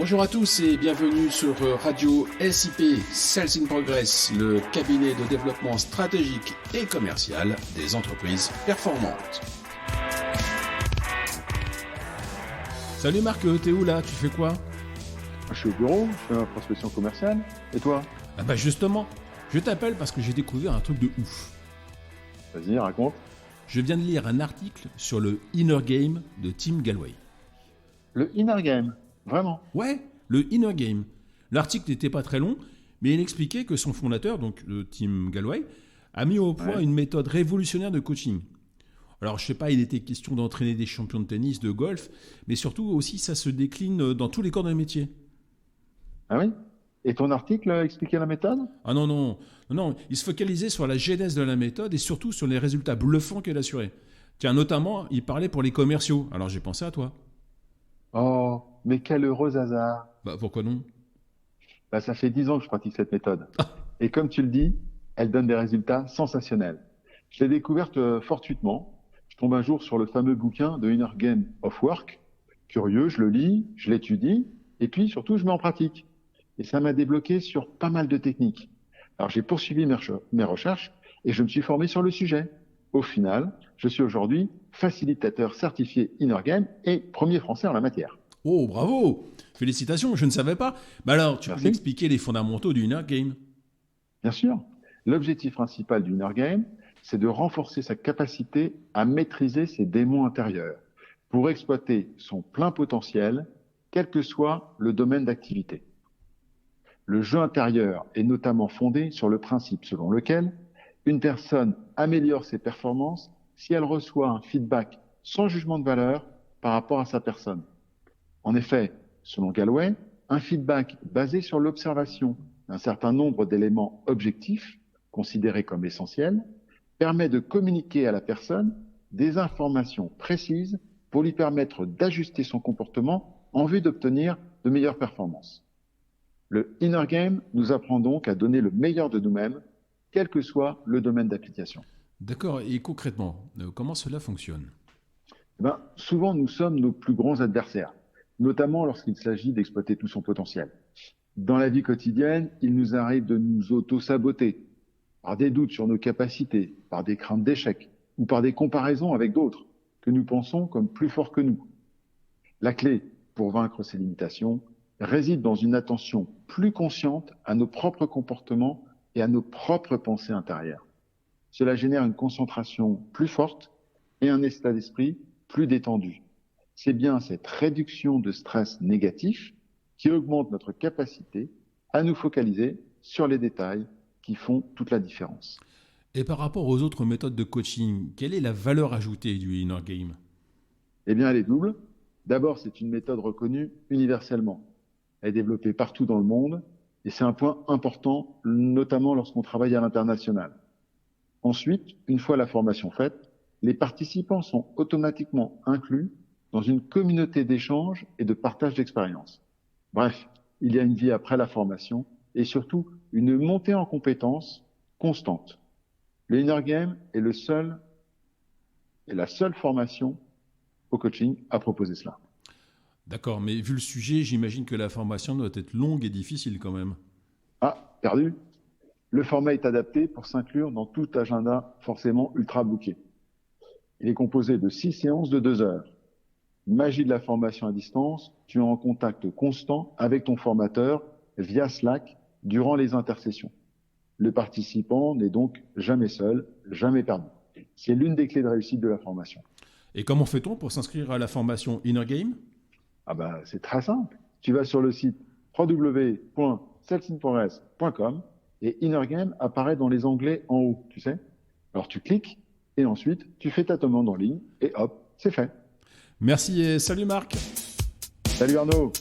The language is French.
Bonjour à tous et bienvenue sur Radio SIP, Sales in Progress, le cabinet de développement stratégique et commercial des entreprises performantes. Salut Marc, t'es où là? Tu fais quoi? Je suis au bureau, je fais ma prospection commerciale. Et toi? Ah bah justement, je t'appelle parce que j'ai découvert un truc de ouf. Vas-y, raconte. Je viens de lire un article sur le Inner Game de Tim Gallwey. Le Inner Game, vraiment? Ouais, le Inner Game. L'article n'était pas très long, mais il expliquait que son fondateur, donc le Tim Gallwey, a mis au point une méthode révolutionnaire de coaching. Alors, je sais pas, il était question d'entraîner des champions de tennis, de golf, mais surtout aussi, ça se décline dans tous les corps de métier. Ah oui? Et ton article expliquait la méthode? Ah non, il se focalisait sur la genèse de la méthode et surtout sur les résultats bluffants qu'elle assurait. Tiens, notamment, il parlait pour les commerciaux, alors j'ai pensé à toi. Oh, mais quel heureux hasard! Bah, pourquoi non? Bah, ça fait 10 ans que je pratique cette méthode. Et comme tu le dis, elle donne des résultats sensationnels. Je l'ai découverte fortuitement. Je tombe un jour sur le fameux bouquin de Inner Game of Work. Curieux, je le lis, je l'étudie, et puis surtout, je mets en pratique. Et ça m'a débloqué sur pas mal de techniques. Alors, j'ai poursuivi mes recherches et je me suis formé sur le sujet. Au final, je suis aujourd'hui facilitateur certifié Inner Game et premier français en la matière. Oh, bravo! Félicitations, je ne savais pas. Bah alors, tu peux m'expliquer les fondamentaux du Inner Game? Bien sûr. L'objectif principal du Inner Game, c'est de renforcer sa capacité à maîtriser ses démons intérieurs pour exploiter son plein potentiel, quel que soit le domaine d'activité. Le jeu intérieur est notamment fondé sur le principe selon lequel une personne améliore ses performances si elle reçoit un feedback sans jugement de valeur par rapport à sa personne. En effet, selon Gallwey, un feedback basé sur l'observation d'un certain nombre d'éléments objectifs, considérés comme essentiels, permet de communiquer à la personne des informations précises pour lui permettre d'ajuster son comportement en vue d'obtenir de meilleures performances. Le Inner Game nous apprend donc à donner le meilleur de nous-mêmes, quel que soit le domaine d'application. D'accord, et concrètement, comment cela fonctionne? Souvent, nous sommes nos plus grands adversaires, notamment lorsqu'il s'agit d'exploiter tout son potentiel. Dans la vie quotidienne, il nous arrive de nous auto-saboter par des doutes sur nos capacités, par des craintes d'échec ou par des comparaisons avec d'autres que nous pensons comme plus forts que nous. La clé pour vaincre ces limitations réside dans une attention plus consciente à nos propres comportements et à nos propres pensées intérieures. Cela génère une concentration plus forte et un état d'esprit plus détendu. C'est bien cette réduction de stress négatif qui augmente notre capacité à nous focaliser sur les détails qui font toute la différence. Et par rapport aux autres méthodes de coaching, quelle est la valeur ajoutée du Inner Game? Eh bien, elle est double. D'abord, c'est une méthode reconnue universellement. Elle est développée partout dans le monde et c'est un point important, notamment lorsqu'on travaille à l'international. Ensuite, une fois la formation faite, les participants sont automatiquement inclus dans une communauté d'échange et de partage d'expériences. Bref, il y a une vie après la formation et surtout une montée en compétences constante. Le Inner Game est la seule formation au coaching à proposer cela. D'accord, mais vu le sujet, j'imagine que la formation doit être longue et difficile quand même. Ah, perdu. Le format est adapté pour s'inclure dans tout agenda forcément ultra booké. Il est composé de 6 séances de 2 heures. Magie de la formation à distance, tu es en contact constant avec ton formateur via Slack durant les intersessions. Le participant n'est donc jamais seul, jamais perdu. C'est l'une des clés de réussite de la formation. Et comment fait-on pour s'inscrire à la formation Inner Game? C'est très simple. Tu vas sur le site www.salesinprogress.com et Inner Game apparaît dans les onglets en haut, tu sais. Alors tu cliques et ensuite tu fais ta demande en ligne et hop, c'est fait. Merci et salut Marc. Salut Arnaud.